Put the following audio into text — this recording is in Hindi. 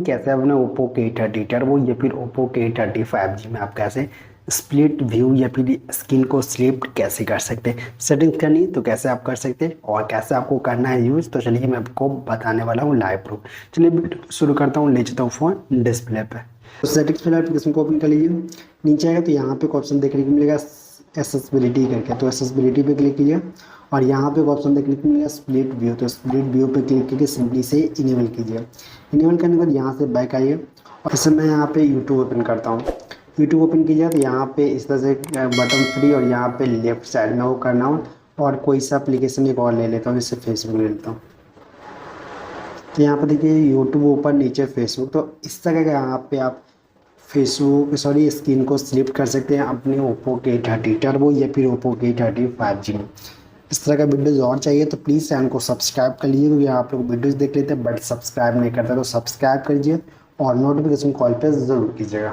कैसे अपने ओप्पो K30 टर्बो या फिर ओप्पो K30 5G में आप कैसे स्प्लिट व्यू या फिर स्क्रीन को स्लिप कैसे कर सकते हैं। सेटिंग्स करनी तो कैसे आप कर सकते हैं और कैसे आपको करना है यूज़, तो चलिए मैं आपको बताने वाला हूँ लाइव प्रूफ। चलिए वीडियो शुरू करता हूँ, ले जाता हूँ फ़ोन डिस्प्ले पे। तो सेटिंग्स पे एप्लीकेशन को ओपन कर लीजिए। नीचे आएगा तो यहाँ पे एक ऑप्शन देखने को मिलेगा एसेसिबिलिटी करके, तो एसेसिबिलिटी पे क्लिक कीजिए और यहाँ पे एक ऑप्शन देखने को मिलेगा स्प्लिट व्यू, तो स्प्लिट व्यू पे क्लिक करके सिंपली से इनेबल कीजिए। इनेबल करने के बाद यहाँ से बैक आइए और इससे मैं यहाँ पे यूट्यूब ओपन करता हूँ। यूट्यूब ओपन कीजिए तो यहाँ पे इस तरह से बटन फ्री और यहाँ पे लेफ्ट साइड में वो करना हो और कोई सा एप्लीकेशन एक और ले लेता हूँ, जैसे फेसबुक ले लेता हूँ। तो यहाँ पर देखिए यूट्यूब ऊपर नीचे फेसबुक, तो इस तरह का यहाँ पे आप फेसबुक स्क्रीन को स्लिप कर सकते हैं अपने ओप्पो K30 टर्बो या फिर ओप्पो K30 5G में। इस तरह का वीडियोज़ और चाहिए तो प्लीज़ चैनल को सब्सक्राइब कर लीजिए, क्योंकि आप लोग वीडियोज़ देख लेते हैं बट सब्सक्राइब नहीं करते, तो सब्सक्राइब करिए और नोटिफिकेशन कॉल पे ज़रूर कीजिएगा।